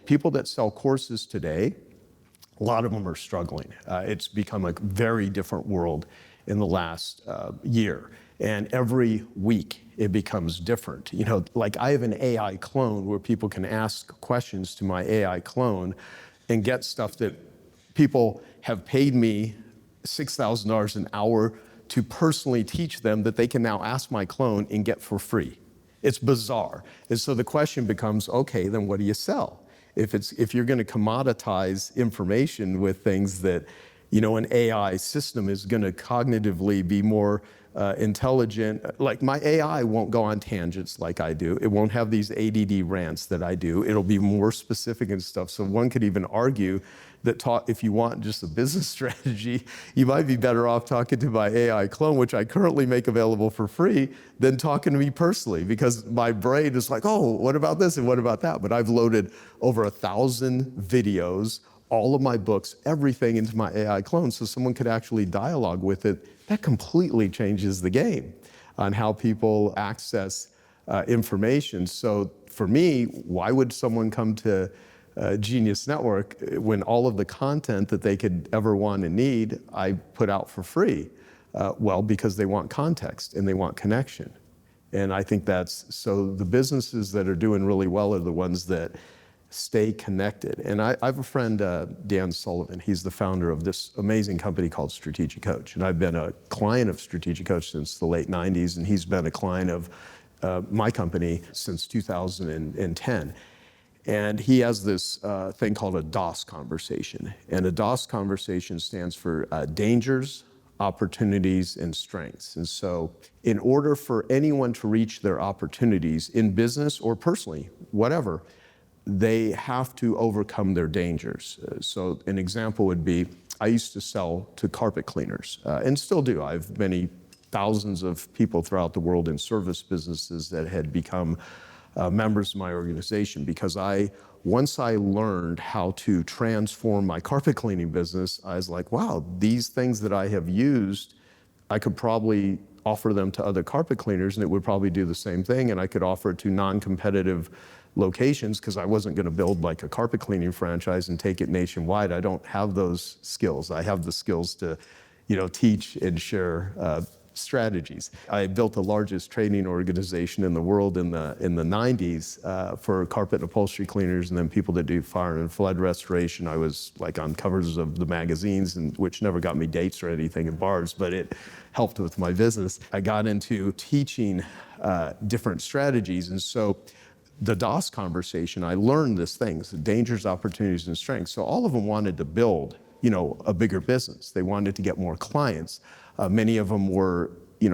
people that sell courses today, a lot of them are struggling. It's become a very different world in the last year. And every week it becomes different. You know, like I have an AI clone where people can ask questions to my AI clone and get stuff that people have paid me $6,000 an hour to personally teach them that they can now ask my clone and get for free. It's bizarre. And so the question becomes, okay, then what do you sell? If you're going to commoditize information with things that, you know, an AI system is going to cognitively be more intelligent. Like my AI won't go on tangents like I do. It won't have these ADD rants that I do. It'll be more specific and stuff. So one could even argue that if you want just a business strategy, you might be better off talking to my AI clone, which I currently make available for free, than talking to me personally, because my brain is like, oh, what about this and what about that? But I've loaded over 1,000 videos, all of my books, everything into my AI clone, so someone could actually dialogue with it. That completely changes the game on how people access information. So for me, why would someone come to Genius Network when all of the content that they could ever want and need, I put out for free? Well, because they want context and they want connection. And I think so the businesses that are doing really well are the ones that stay connected. And I have a friend, Dan Sullivan. He's the founder of this amazing company called Strategic Coach. And I've been a client of Strategic Coach since the late 90s, and he's been a client of my company since 2010. And he has this thing called a DOS conversation. And a DOS conversation stands for dangers, opportunities, and strengths. And so in order for anyone to reach their opportunities in business or personally, whatever, they have to overcome their dangers. So an example would be, I used to sell to carpet cleaners, and still do. I have many thousands of people throughout the world in service businesses that had become members of my organization, because once I learned how to transform my carpet cleaning business, I was like, wow, these things that I have used, I could probably offer them to other carpet cleaners and it would probably do the same thing, and I could offer it to non-competitive locations, because I wasn't going to build like a carpet cleaning franchise and take it nationwide. I don't have those skills. I have the skills to, teach and share strategies. I built the largest training organization in the world in the 90s for carpet and upholstery cleaners, and then people that do fire and flood restoration. I was like on covers of the magazines, which never got me dates or anything in bars, but it helped with my business. I got into teaching different strategies, and so the DOS conversation, I learned these things, dangers, opportunities, and strengths. So all of them wanted to build, a bigger business. They wanted to get more clients. Many of them were,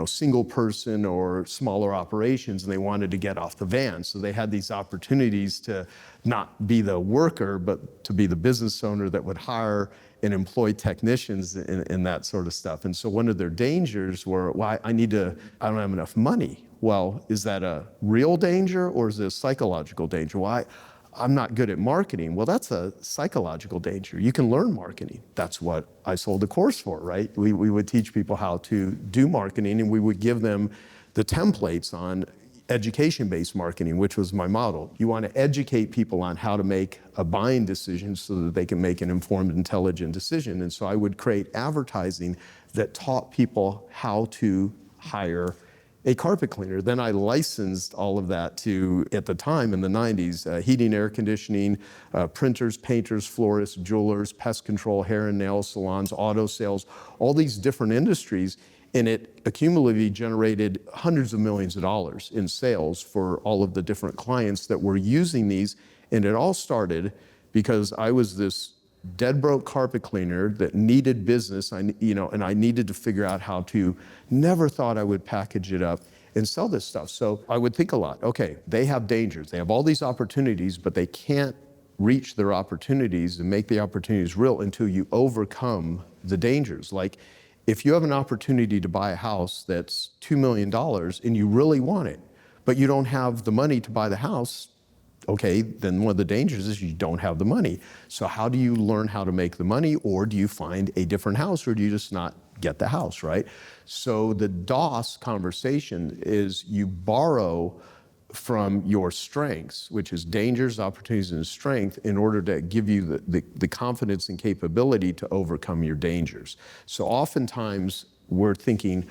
single person or smaller operations, and they wanted to get off the van. So they had these opportunities to not be the worker, but to be the business owner that would hire and employ technicians and that sort of stuff. And so one of their dangers were, I don't have enough money. Well, is that a real danger or is it a psychological danger? Well, I'm not good at marketing. Well, that's a psychological danger. You can learn marketing. That's what I sold a course for, right? We would teach people how to do marketing, and we would give them the templates on education-based marketing, which was my model. You want to educate people on how to make a buying decision so that they can make an informed, intelligent decision. And so I would create advertising that taught people how to hire a carpet cleaner. Then I licensed all of that to, at the time in the 90s, heating, air conditioning, printers, painters, florists, jewelers, pest control, hair and nail salons, auto sales, all these different industries. And it accumulatively generated hundreds of millions of dollars in sales for all of the different clients that were using these. And it all started because I was this dead broke carpet cleaner that needed business, and I needed to figure out how to, never thought I would package it up and sell this stuff. So I would think a lot, okay, they have dangers. They have all these opportunities, but they can't reach their opportunities and make the opportunities real until you overcome the dangers. Like if you have an opportunity to buy a house that's $2 million and you really want it, but you don't have the money to buy the house, okay, then one of the dangers is you don't have the money. So how do you learn how to make the money, or do you find a different house, or do you just not get the house, right? So the DOS conversation is you borrow from your strengths, which is dangers, opportunities, and strength, in order to give you the confidence and capability to overcome your dangers. So oftentimes we're thinking,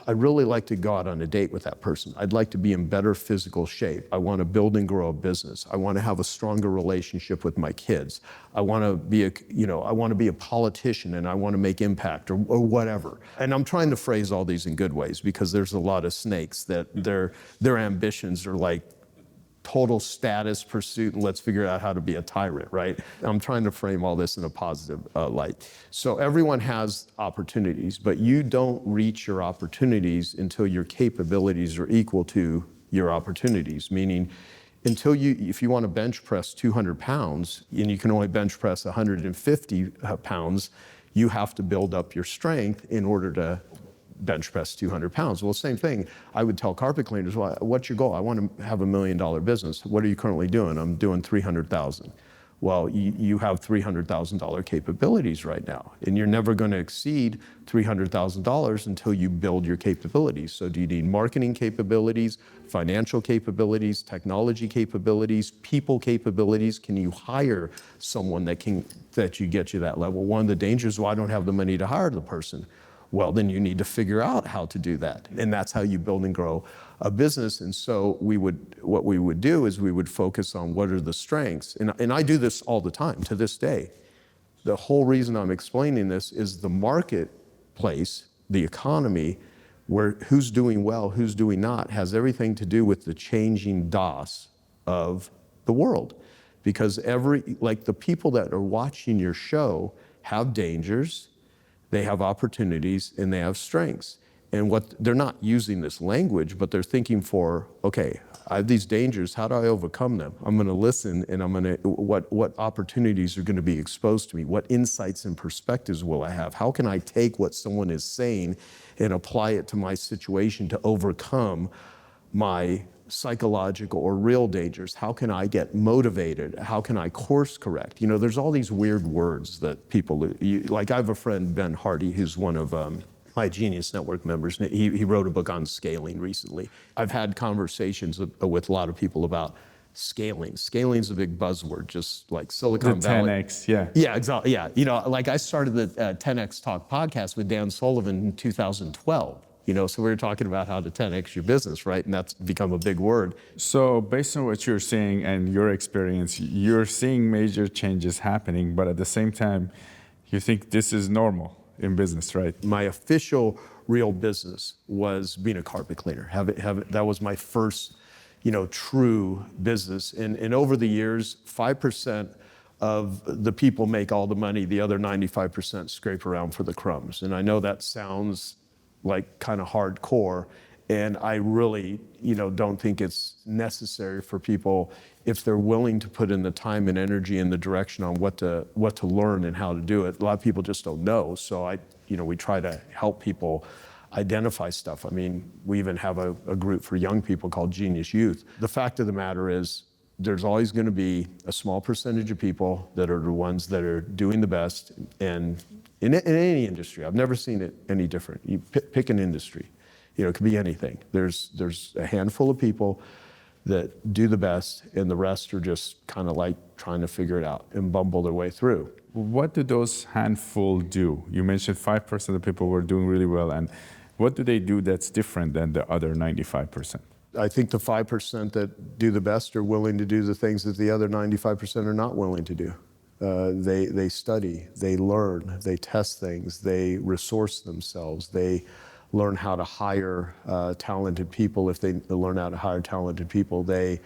I'd really like to go out on a date with that person. I'd like to be in better physical shape. I want to build and grow a business. I want to have a stronger relationship with my kids. I want to be I want to be a politician, and I want to make impact, or whatever. And I'm trying to phrase all these in good ways, because there's a lot of snakes that their ambitions are like total status pursuit, and let's figure out how to be a tyrant, right? I'm trying to frame all this in a positive light. So everyone has opportunities, but you don't reach your opportunities until your capabilities are equal to your opportunities, meaning if you want to bench press 200 pounds and you can only bench press 150 pounds, you have to build up your strength in order to bench press 200 pounds. Well, same thing, I would tell carpet cleaners, well, what's your goal? I want to have $1 million business. What are you currently doing? I'm doing 300,000. Well, you have $300,000 capabilities right now, and you're never going to exceed $300,000 until you build your capabilities. So do you need marketing capabilities, financial capabilities, technology capabilities, people capabilities? Can you hire someone that you get you that level? One of the dangers, well, I don't have the money to hire the person. Well, then you need to figure out how to do that. And that's how you build and grow a business. And so what we would do is we would focus on what are the strengths. And I do this all the time to this day. The whole reason I'm explaining this is the marketplace, the economy, where who's doing well, who's doing not, has everything to do with the changing DOS of the world. Because the people that are watching your show have dangers, they have opportunities, and they have strengths. And they're not using this language, but they're thinking okay, I have these dangers, how do I overcome them? I'm gonna listen, and what opportunities are gonna be exposed to me? What insights and perspectives will I have? How can I take what someone is saying and apply it to my situation to overcome my psychological or real dangers? How can I get motivated? How can I course correct? There's all these weird words that people, like I have a friend, Ben Hardy, who's one of my Genius Network members. He wrote a book on scaling recently. I've had conversations with a lot of people about scaling. Scaling's a big buzzword, just like Silicon Valley. 10X, yeah. Yeah, exactly, yeah. Like I started the 10X Talk podcast with Dan Sullivan in 2012. So we were talking about how to 10X your business, right? And that's become a big word. So based on what you're saying and your experience, you're seeing major changes happening, but at the same time, you think this is normal in business, right? My official real business was being a carpet cleaner. That was my first, true business. And over the years, 5% of the people make all the money. The other 95% scrape around for the crumbs. And I know that sounds like kind of hardcore, and I really don't think it's necessary for people, if they're willing to put in the time and energy and the direction on what to learn and how to do it. A lot of people just don't know, so we try to help people identify stuff. I mean, we even have a group for young people called Genius Youth. The fact of the matter is, there's always going to be a small percentage of people that are the ones that are doing the best, and in any industry. I've never seen it any different. You pick an industry. It could be anything. There's a handful of people that do the best, and the rest are just kind of like trying to figure it out and bumble their way through. What do those handful do? You mentioned 5% of people were doing really well, and what do they do that's different than the other 95%? I think the 5% that do the best are willing to do the things that the other 95% are not willing to do. They study, they learn, they test things, they resource themselves, they learn how to hire talented people. If they learn how to hire talented people, they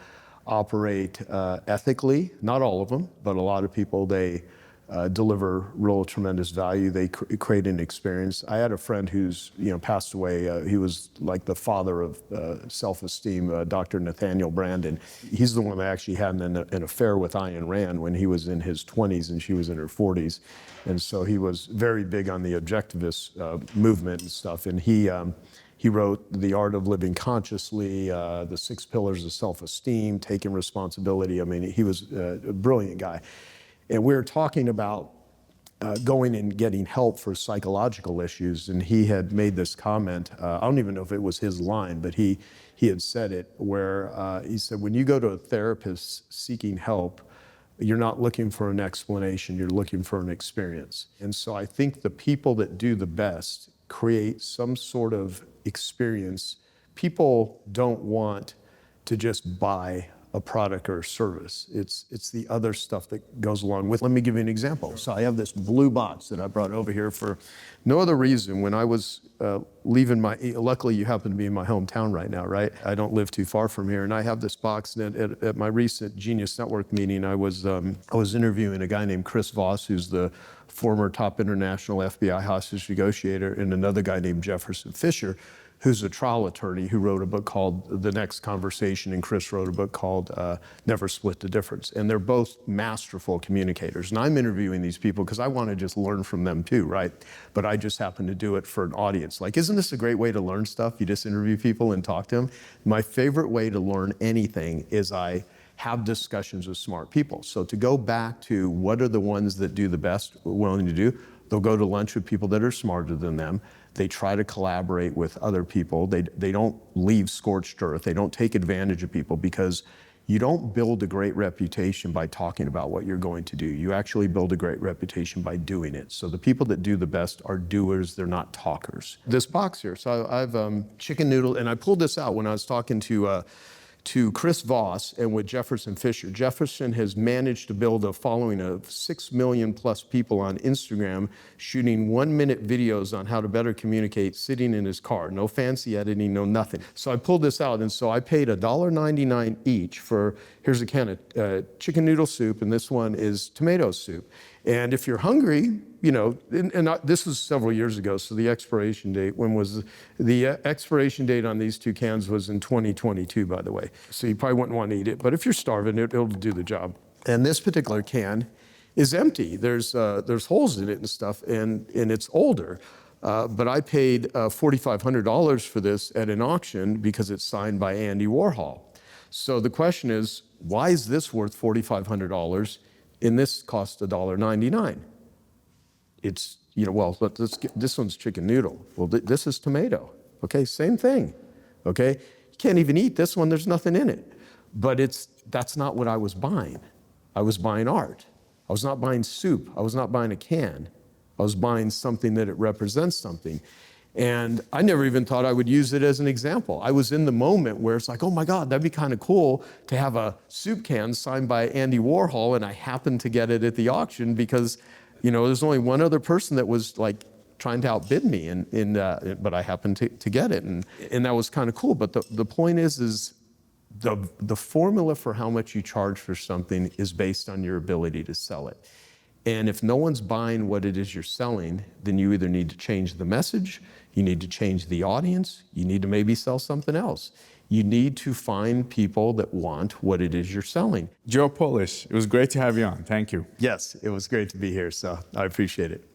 operate ethically. Not all of them, but a lot of people, they deliver real tremendous value. They create an experience. I had a friend who's passed away. He was like the father of self-esteem, Dr. Nathaniel Brandon. He's the one that actually had an affair with Ayn Rand when he was in his 20s and she was in her 40s. And so he was very big on the objectivist movement and stuff. And he wrote The Art of Living Consciously, The 6 Pillars of Self-Esteem, Taking Responsibility. I mean, he was a brilliant guy. And we were talking about going and getting help for psychological issues, and he had made this comment. I don't even know if it was his line, but he had said it, where he said, when you go to a therapist seeking help, you're not looking for an explanation, you're looking for an experience. And so I think the people that do the best create some sort of experience. People don't want to just buy a product or a service. It's the other stuff that goes along with. Let me give you an example. So I have this blue box that I brought over here for no other reason. When I was leaving luckily you happen to be in my hometown right now, right? I don't live too far from here, and I have this box. And at my recent Genius Network meeting, I was interviewing a guy named Chris Voss, who's the former top international FBI hostage negotiator, and another guy named Jefferson Fisher, who's a trial attorney who wrote a book called The Next Conversation, and Chris wrote a book called Never Split the Difference. And they're both masterful communicators. And I'm interviewing these people because I want to just learn from them too, right? But I just happen to do it for an audience. Like, isn't this a great way to learn stuff? You just interview people and talk to them. My favorite way to learn anything is I have discussions with smart people. So to go back to what are the ones that do the best, willing to do, they'll go to lunch with people that are smarter than them. They try to collaborate with other people. They don't leave scorched earth. They don't take advantage of people, because you don't build a great reputation by talking about what you're going to do. You actually build a great reputation by doing it. So the people that do the best are doers, they're not talkers. This box here, so I've chicken noodle, and I pulled this out when I was talking to Chris Voss and with Jefferson Fisher. Jefferson has managed to build a following of 6 million plus people on Instagram, shooting 1-minute videos on how to better communicate sitting in his car. No fancy editing, no nothing. So I pulled this out, and so I paid $1.99 each for, here's a can of chicken noodle soup, and this one is tomato soup. And if you're hungry, you know, this was several years ago, so the expiration date, when was the expiration date on these two cans was in 2022, by the way. So you probably wouldn't want to eat it, but if you're starving, it'll do the job. And this particular can is empty. There's holes in it and stuff, and it's older. But I paid $4,500 for this at an auction because it's signed by Andy Warhol. So the question is, why is this worth $4,500 and this cost $1.99? It's, you know, well, this one's chicken noodle. Well, this is tomato. Okay, same thing. Okay, you can't even eat this one. There's nothing in it. But that's not what I was buying. I was buying art. I was not buying soup. I was not buying a can. I was buying something that it represents something. And I never even thought I would use it as an example. I was in the moment where it's like, oh my God, that'd be kind of cool to have a soup can signed by Andy Warhol, and I happened to get it at the auction because, you know, there's only one other person that was like trying to outbid me, but I happened to get it, and that was kind of cool. But the point is the formula for how much you charge for something is based on your ability to sell it. And if no one's buying what it is you're selling, then you either need to change the message, you need to change the audience, you need to maybe sell something else. You need to find people that want what it is you're selling. Joe Polish, it was great to have you on. Thank you. Yes, it was great to be here, so I appreciate it.